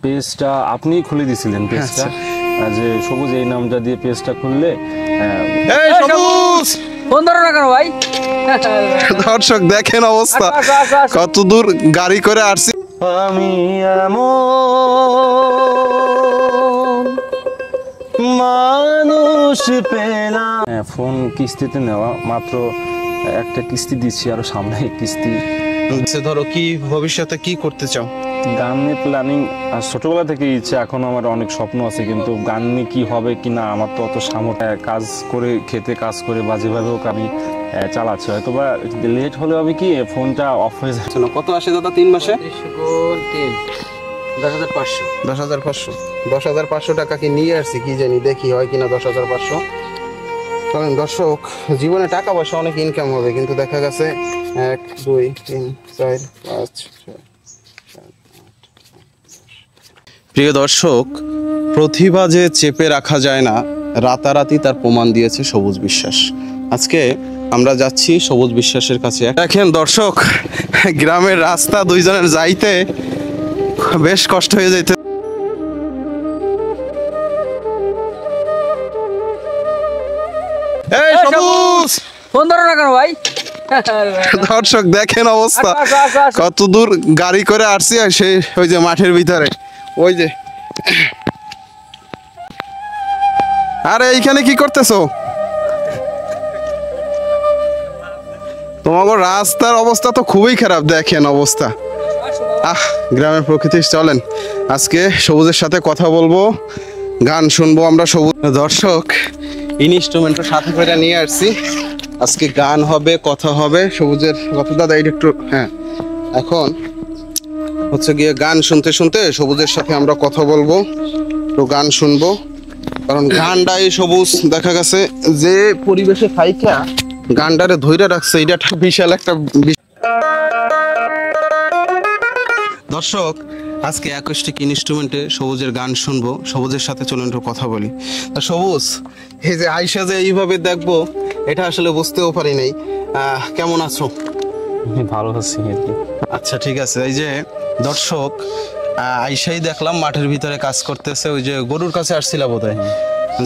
পেজটা আপনি খুলে দিয়েছিলেন পেজটা, যে সবুজ এই নামটা দিয়ে পেজটা খুললে। এই সবুজ, ফোন ধরো না কেন ভাই? দর্শক দেখেন অবস্থা, কত দূর গাড়ি করে আসছি। আমি এমন মানুষ পেলাম। ফোন কিস্তিতে নেওয়া, মাত্র একটা কিস্তি দিচ্ছি, আরো সামনে কিস্তি। ধরো কি ভবিষ্যতে কি করতে চাও? গান নিয়ে প্ল্যানিং ছোটবেলা থেকে ইচ্ছে, এখন আমার অনেক স্বপ্ন আছে, কিন্তু গান নিয়ে কি হবে কিনা আমার তো অত সামর্থ্য। কাজ করে খেতে কাজ করে বা যেভাবে হোক আমি চালাচ্ছি, হয়তো বা লেট হলে হবে কি ফোনটা অফ হয়ে যাচ্ছে। কত আসে দাদা 3 মাসে? 10,500। 10,500। 10,500 টাকা কি নিয়ে আসছি কি জানি, দেখি হয় কিনা 10,500। কারণ দর্শক, জীবনে টাকা পয়সা অনেক ইনকাম হবে, কিন্তু দেখা গেছে 1 2 3 4 5 6। প্রিয় দর্শক, প্রতিভা যে চেপে রাখা যায় না, রাতারাতি তার প্রমাণ দিয়েছে সবুজ বিশ্বাস। আজকে আমরা যাচ্ছি সবুজ বিশ্বাসের কাছে। দেখেন দর্শক, গ্রামের রাস্তা দুইজনের যাইতে বেশ কষ্ট হয়ে যাইতে। এই সবুজ, ফোন ধরো না কেন ভাই? দর্শক দেখেন অবস্থা, কত দূর গাড়ি করে আসছি, আর সেই ওই যে মাঠের ভিতরে ওই যে। আরে এইখানে কি করতেছো? তোমার রাস্তার অবস্থা তো খুবই খারাপ, দেখেন অবস্থা। গ্রামের প্রকৃতি। চলেন আজকে সবুজের সাথে কথা বলবো, গান শুনবো আমরা। সবুজ দর্শক, ইনস্ট্রুমেন্টটা সাথে করে নিয়ে আসছি, আজকে গান হবে, কথা হবে। সবুজের কথা দাদা এটা একটু, হ্যাঁ, এখন হচ্ছে গিয়ে গান শুনতে শুনতে সবুজের সাথে আমরা কথা বলবো, তো গান শুনবো। কারণ গানটাই সবুজ দেখা গেছে যে পরিবেশে থাইকা গানটারে ধইরা রাখছে, এটা বিশাল একটা। দর্শক, আজকে অ্যাকোস্টিক ইনস্ট্রুমেন্টে সবুজের গান শুনবো, সবুজের সাথে চলুন একটু কথা বলি। সবুজ, এই যে আয়শা যে এইভাবে দেখবো, এটা আসলে বুঝতেও পারি নাই। কেমন আছো? ভালো আছি। আচ্ছা ঠিক আছে। এই যে দর্শক, আয়শাই দেখলাম মাঠের ভিতরে কাজ করতেছে, ওই যে গরুর কাছে আসছিল বোধহয়।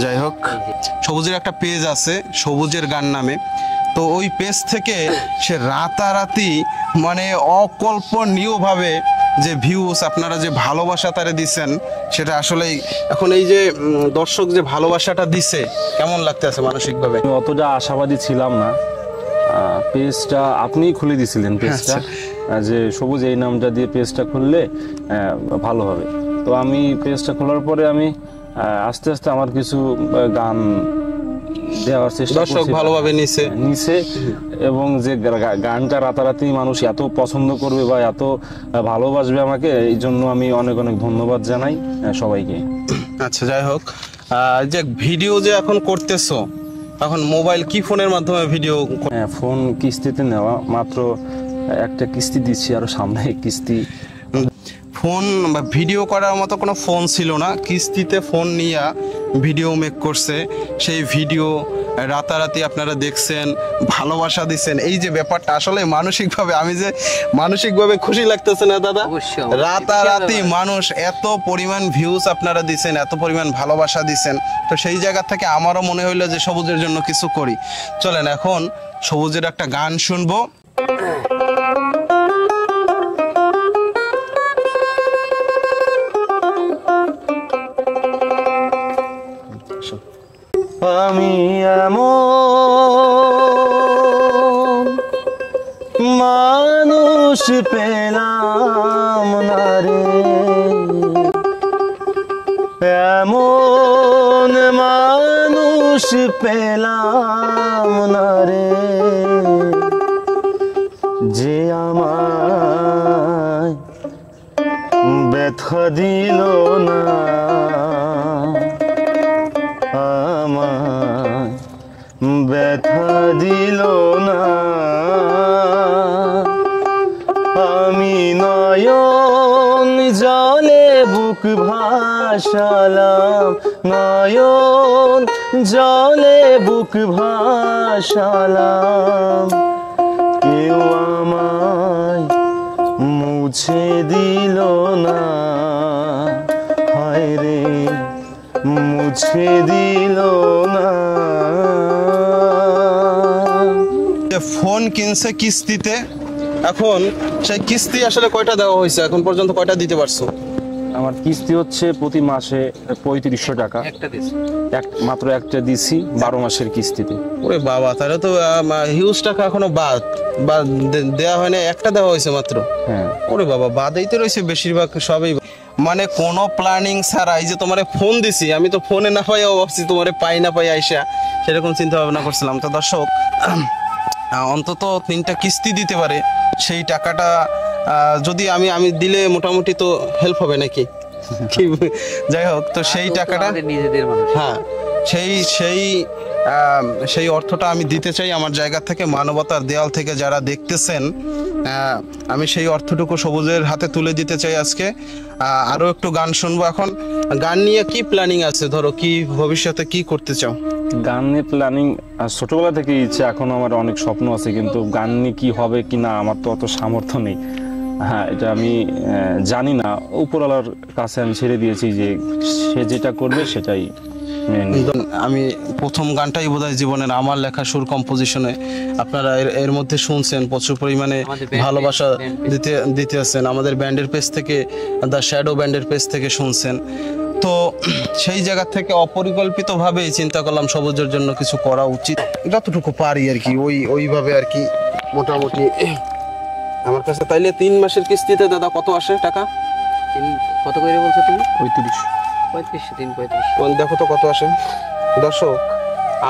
যাই হোক, সবুজের একটা পেজ আছে সবুজের গান নামে, তো ওই পেজ থেকে সে রাতারাতি মানে অকল্পনীয়ভাবে যে ভিউস, আপনারা যে ভালোবাসা তারে দিচ্ছেন, সেটা আসলেই এখন এই যে দর্শক যে ভালোবাসাটা দিছে, কেমন লাগতেছে মানসিকভাবে? আমি অতটা আশাবাদী ছিলাম না। পেজটা আপনিই খুলে দিয়েছিলেন পেজটা, যে সবুজ এই নামটা দিয়ে পেজটা খুললে ভালো হবে। তো আমি পেজটা খোলার পরে আমি আস্তে আস্তে আমার কিছু গান দেওয়ার চেষ্টা করছি, দর্শক ভালোভাবে নিছে এবং যে গানটা রাতারাতি মানুষ এত পছন্দ করবে বা এত ভালোবাসবে আমাকে, এই জন্য আমি অনেক অনেক ধন্যবাদ জানাই সবাইকে। আচ্ছা যাই হোক, যে ভিডিও যে এখন করতেছো, এখন মোবাইল কি ফোনের মাধ্যমে ভিডিও? ফোন কিস্তিতে নেওয়া, মাত্র একটা কিস্তি দিচ্ছি, আরো সামনে কিস্তি। ফোন বা ভিডিও করার মতো কোনো ফোন ছিল না, কিস্তিতে ফোন নিয়ে ভিডিও মেক করছে। সেই ভিডিও রাতারাতি আপনারা দেখছেন, ভালোবাসা দিচ্ছেন। এই যে ব্যাপারটা আসলে মানসিকভাবে, আমি যে মানসিকভাবে খুশি লাগতেছে না দাদা? রাতারাতি মানুষ এত পরিমাণ ভিউজ আপনারা দিচ্ছেন, এত পরিমাণ ভালোবাসা দিচ্ছেন, তো সেই জায়গা থেকে আমারও মনে হইলো যে সবুজের জন্য কিছু করি। চলেন এখন সবুজের একটা গান শুনবো। আমি এমন মানুষ পেলাম না রে, এমন মানুষ পেলাম না রে, যে আমায় ব্যথা দিল না, আমায় ব্যথা দিল না। আমি নয়ন জলে বুক ভাসালাম, নয়ন জলে বুক ভাসালাম, কেউ আমায় মুছে দিল না। মুছে দিল না। ফোন কিনছে কিস্তিতে, এখন সেই কিস্তি আসলে কয়টা দেওয়া হয়েছে এখন পর্যন্ত, কয়টা দিতে পারছো? আমার কিস্তি হচ্ছে প্রতি মাসে 3500 টাকা। মাত্র একটা দিছি 12 মাসের কিস্তিতে। ওরে বাবা, তাহলে তো হিউজ টাকা এখনো বাদ দেওয়া হয় না, একটা দেওয়া হয়েছে মাত্র। হ্যাঁ। ওরে বাবা, বাদেই তো রয়েছে বেশিরভাগ সবই। মানে কোনো প্ল্যানিং ছাড়াই যে তোমারে ফোন দিছি, আমি তো ফোনে না পাই ভাবছি তোমারে পাই না পাই আইসা, সেরকম চিন্তা ভাবনা করছিলাম। তো দর্শক, অন্তত 3টা কিস্তি দিতে পারে, সেই টাকাটা যদি আমি দিলে মোটামুটি তো হেল্প হবে নাকি? যাই হোক, তো সেই টাকাটা হ্যাঁ সেই অর্থটা আমি দিতে চাই আমার জায়গা থেকে, মানবতার দেয়াল থেকে যারা দেখতেছেন, আমি সেই অর্থটুকু সবুজের হাতে তুলে দিতে চাই আজকে। আরো একটু গান শুনবো এখন। গান নিয়ে কি প্ল্যানিং আছে, ধরো কি ভবিষ্যতে কি করতে চাও? গান নিয়ে প্ল্যানিং ছোটবেলা থেকে ইচ্ছে, এখন আমার অনেক স্বপ্ন আছে, কিন্তু গান নিয়ে কি হবে কি না আমার তো অত সামর্থ্য নেই। হ্যাঁ, এটা আমি জানি না, উপরওয়ালার কাছে আমি ছেড়ে দিয়েছি, যে সে যেটা করবে সেটাই। আমি প্রথম গানটাই বোধহয় জীবনের আমার লেখা সুর কম্পোজিশনে, আপনারা এর মধ্যে শুনছেন, প্রচুর পরিমাণে ভালোবাসা দিতে আছেন। আমাদের ব্যান্ডের পেজ থেকে, দ্য শ্যাডো ব্যান্ডের পেজ থেকে শুনছেন। তো সেই জায়গা থেকে অপরিকল্পিতভাবেই চিন্তা করলাম সবুজের জন্য কিছু করা উচিত, যতটুকু পারি আর কি, ওইভাবে আর কি। মোটামুটি আমার কাছে তাইলে 3 মাসের কিস্তিতে দাদা কত আসে টাকা? কত করে বলছো তুমি? 35 দেখো তো কত আসে। দর্শক,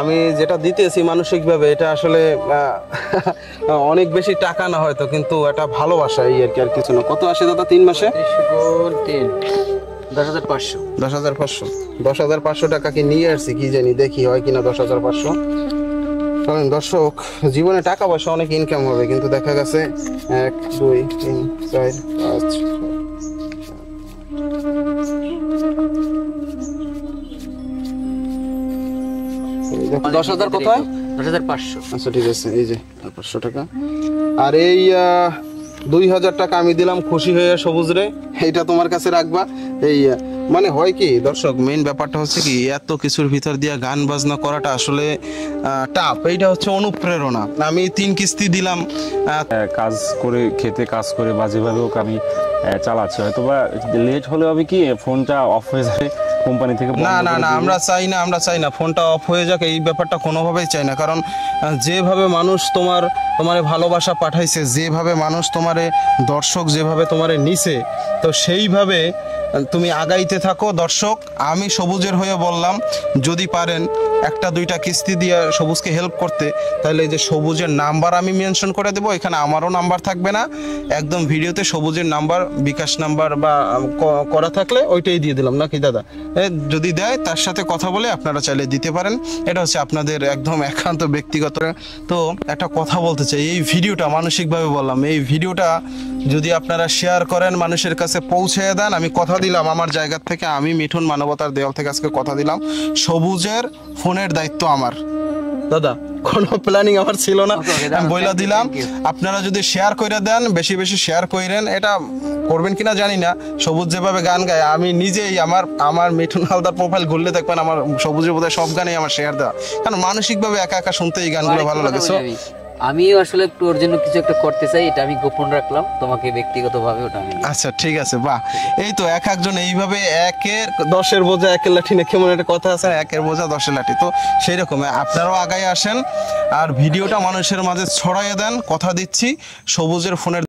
আমি যেটা দিতেছি মানসিকভাবে, এটা আসলে অনেক বেশি টাকা না হয়তো, কিন্তু এটা ভালোবাসা, এই আর কি, আর কিছু না। কত আসে দাদা 3 মাসে? 10,500। 10,500 টাকা কি নিয়ে আসছি, কি জানি, দেখি হয় কিনা 10,500। কারণ দর্শক, জীবনে টাকা পয়সা অনেক ইনকাম হবে, কিন্তু দেখা গেছে 1 2 3 4 5 10,000 কোথায়? 10,500। আচ্ছা ঠিক আছে, এই যে 500 টাকা। আর এই 2,000 টাকা আমি দিলাম খুশি হয়ে সবুজ রে, এইটা তোমার কাছে রাখবা। এই মানে হয় কি দর্শক, মেইন ব্যাপারটা হচ্ছে কি, এত কিছুর ভিতর দিয়ে গান বাজনা করাটা আসলে টাফ। এইটা হচ্ছে অনুপ্রেরণা। আমি 3 কিস্তি দিলাম, কাজ করে খেতে, কাজ করে বাজেভাবে হোক আমি চালাচ্ছি, হয়তো বা লেট হলে হবে কি ফোনটা অফ হয়ে যাবে কোম্পানি থেকে। না, আমরা চাই না ফোনটা অফ হয়ে যাক, এই ব্যাপারটা কোনোভাবেই চাই না। কারণ যেভাবে মানুষ তোমারে ভালোবাসা পাঠাইছে, যেভাবে মানুষ তোমারে, দর্শক যেভাবে তোমারে নিছে, তো সেইভাবে তুমি আগাইতে থাকো। দর্শক, আমি সবুজের হয়ে বললাম, যদি পারেন 1-2টা কিস্তি দিয়ে সবুজকে হেল্প করতে, তাহলে এই যে সবুজের নাম্বার আমি মেনশন করে দেবো, এখানে আমারও নাম্বার থাকবে না, একদম ভিডিওতে সবুজের নাম্বার, বিকাশ নাম্বার বা করা থাকলে ওইটাই দিয়ে দিলাম, নাকি দাদা? যদি দেয় তার সাথে কথা বলে আপনারা চাইলে দিতে পারেন, এটা হচ্ছে আপনাদের একদম একান্ত ব্যক্তিগত। তো একটা কথা বলতে চাই, এই ভিডিওটা মানসিকভাবে বললাম, এই ভিডিওটা যদি আপনারা শেয়ার করেন, মানুষের কাছে পৌঁছে দেন, আমি কথা দিলাম আমার জায়গা থেকে, আমি মিঠুন মানবতার দেয়াল থেকে আজকে কথা দিলাম, সবুজের ফোনের দায়িত্ব আমার। দাদা, কোনো প্ল্যানিং আমার ছিল না, আমি বইলা দিলাম। আপনারা যদি শেয়ার করে দেন, বেশি বেশি শেয়ার করেন, এটা করবেন কিনা জানি না। সবুজ যেভাবে গান গায়, আমি নিজেই আমার মিঠুন হালদার প্রোফাইল ঘুরলে দেখবেন আমার সবুজের বোধহয় সব গানেই আমার শেয়ার দেওয়া, কারণ মানসিকভাবে একা একা শুনতে এই গানগুলো ভালো লাগে। আমি আসলে একটু ওর জন্য কিছু একটা করতে চাই, এটা আমি গোপন রাখলাম, তোমাকে ব্যক্তিগতভাবে ওটা আমি। আচ্ছা ঠিক আছে, বাহ। এই তো একজন এইভাবে 1-10 বোঝা 1 লাঠি না, কেমন একটা কথা আছে, 1 বোঝা 10 লাঠি, তো সেই রকম আপনারাও আগায় আসেন আর ভিডিওটা মানুষের মাঝে ছড়াইয়ে দেন। কথা দিচ্ছি, সবুজের ফোনের